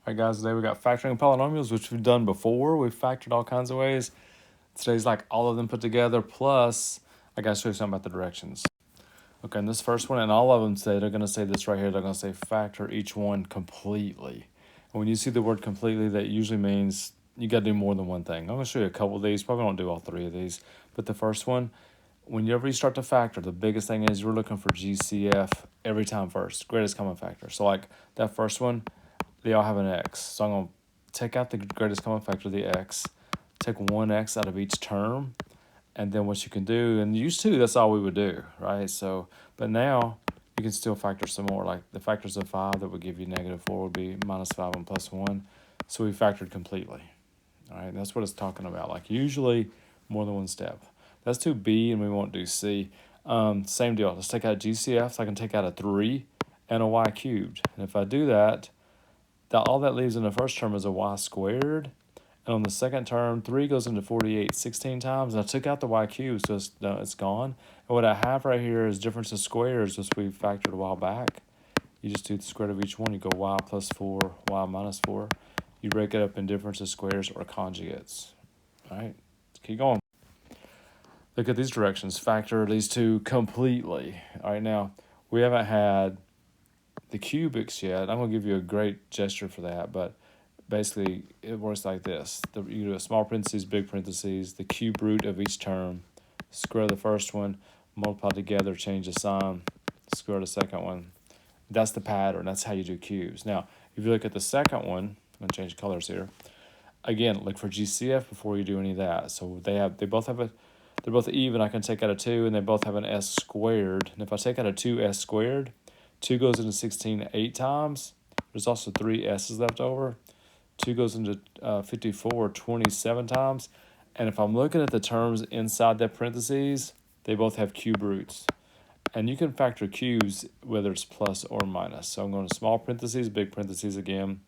All right, guys, today we got factoring polynomials, which we've done before. We've factored all kinds of ways. Today's like all of them put together, plus I got to show you something about the directions. Okay, in this first one, and all of them say, they're going to say this right here. They're going to say factor each one completely. And when you see the word completely, that usually means you got to do more than one thing. I'm going to show you a couple of these. Probably won't do all three of these. But the first one, whenever you start to factor, the biggest thing is you're looking for GCF every time first, greatest common factor. So like that first one, they all have an x. So I'm going to take out the greatest common factor, the x, take one x out of each term, and then what you can do, and used to, that's all we would do, right? So, but now you can still factor some more. Like the factors of 5 that would give you -4 would be -5 and +1. So we factored completely. All right, that's what it's talking about. Like usually more than one step. That's 2b, and we won't do c. Same deal. Let's take out GCF. So I can take out a 3 and a y cubed. And if I do that, all that leaves in the first term is a y squared. And on the second term, 3 goes into 48 16 times. And I took out the y cubed, so it's gone. And what I have right here is difference of squares, which we factored a while back. You just do the square root of each one. You go y plus 4, y minus 4. You break it up in difference of squares or conjugates. All right, let's keep going. Look at these directions. Factor these two completely. All right, now, we haven't had the cubics yet. I'm going to give you a great gesture for that, but basically it works like this. You do a small parentheses, big parentheses, the cube root of each term, square the first one, multiply together, change the sign, square the second one. That's the pattern. That's how you do cubes. Now, if you look at the second one, I'm going to change colors here. Again, look for GCF before you do any of that. So they're both even. I can take out a 2, and they both have an s squared. And if I take out a 2s squared, 2 goes into 16 8 times. There's also 3 s's left over. 2 goes into 54 27 times. And if I'm looking at the terms inside that parentheses, they both have cube roots. And you can factor cubes whether it's plus or minus. So I'm going to small parentheses, big parentheses again.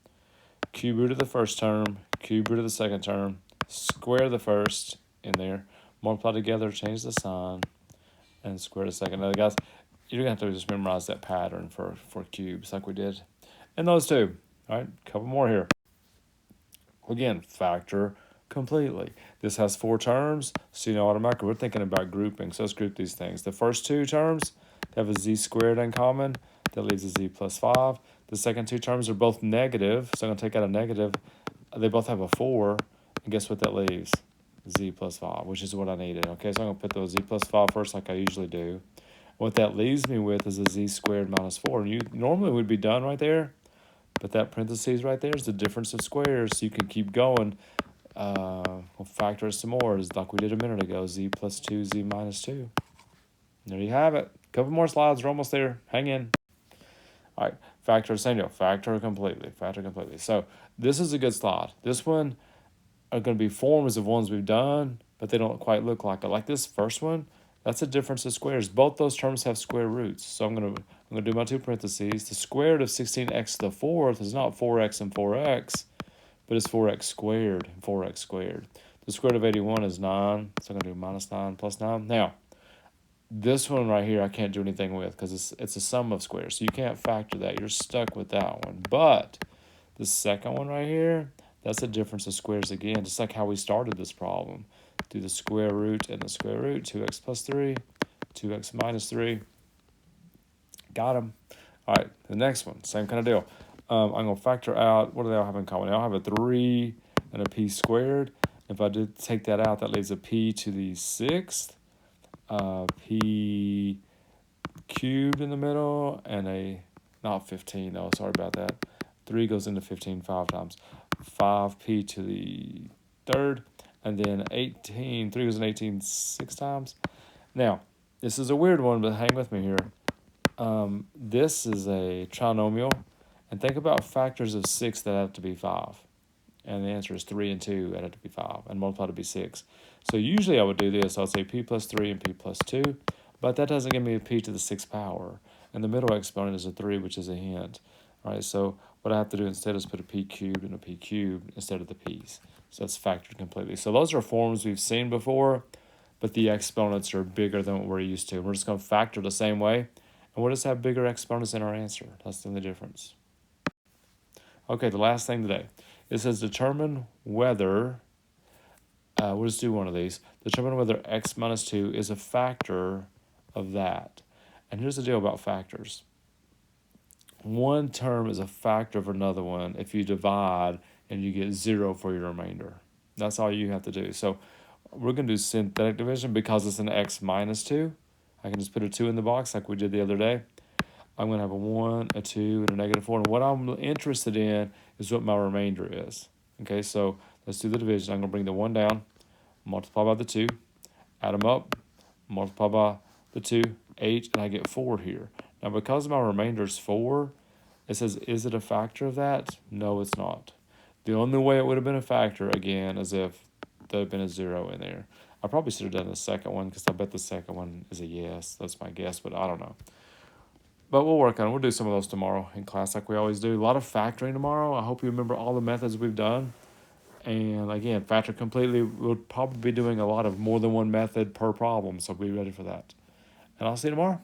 Cube root of the first term, cube root of the second term, square the first in there, multiply together, change the sign, and square the second. Now, guys, you're going to have to just memorize that pattern for cubes like we did. And those two. All right, a couple more here. Again, factor completely. This has 4 terms, so you know automatically we're thinking about grouping. So let's group these things. The first 2 terms have a z squared in common. That leaves a z plus 5. The second 2 terms are both negative, so I'm going to take out a negative. They both have a 4, and guess what that leaves? Z plus 5, which is what I needed. Okay, so I'm going to put those z plus 5 first like I usually do. What that leaves me with is a z squared minus 4. And you normally would be done right there, but that parentheses right there is the difference of squares, so you can keep going. We'll factor it some more, like we did a minute ago, z plus 2, z minus 2. There you have it. A couple more slides, we're almost there. Hang in. All right, factor, same deal. Factor completely. So this is a good slide. This one are going to be forms of ones we've done, but they don't quite look like it. Like this first one, that's a difference of squares. Both those terms have square roots. So I'm going to do my 2 parentheses. The square root of 16x to the 4th is not 4x and 4x, but it's 4x squared and 4x squared. The square root of 81 is 9, so I'm going to do minus 9 plus 9. Now, this one right here I can't do anything with because it's a sum of squares, so you can't factor that. You're stuck with that one. But the second one right here, that's a difference of squares again, just like how we started this problem. Do the square root and the square root, 2x plus 3, 2x minus 3. Got them. All right, the next one, same kind of deal. I'm going to factor out, what do they all have in common? They all have a 3 and a p squared. If I did take that out, that leaves a p to the 6th, p cubed in the middle, and a, not 15, though, sorry about that. 3 goes into 15 5 times. 5p to the 3rd, and then 18, 3 goes into 18 6 times. Now, this is a weird one, but hang with me here. This is a trinomial, and think about factors of 6 that have to be 5. And the answer is 3 and 2 that have to be 5, and multiply to be 6. So usually I would do this. I would say p plus 3 and p plus 2, but that doesn't give me a p to the 6th power. And the middle exponent is a 3, which is a hint. All right, so what I have to do instead is put a p cubed and a p cubed instead of the p's. So that's factored completely. So those are forms we've seen before, but the exponents are bigger than what we're used to. We're just going to factor the same way, and we'll just have bigger exponents in our answer. That's the only difference. Okay, the last thing today. It says determine whether, we'll just do one of these. Determine whether x minus 2 is a factor of that. And here's the deal about factors. One term is a factor of another one if you divide and you get 0 for your remainder. That's all you have to do. So we're going to do synthetic division because it's an x minus 2. I can just put a 2 in the box like we did the other day. I'm going to have a 1, a 2, and a negative 4. And what I'm interested in is what my remainder is. Okay, so let's do the division. I'm going to bring the 1 down, multiply by the 2, add them up, multiply by the 2, 8, and I get 4 here. Now, because my remainder is 4, it says, is it a factor of that? No, it's not. The only way it would have been a factor, again, is if there had been a 0 in there. I probably should have done the second one because I bet the second one is a yes. That's my guess, but I don't know. But we'll work on it. We'll do some of those tomorrow in class like we always do. A lot of factoring tomorrow. I hope you remember all the methods we've done. And again, factor completely, we'll probably be doing a lot of more than one method per problem, so be ready for that. And I'll see you tomorrow.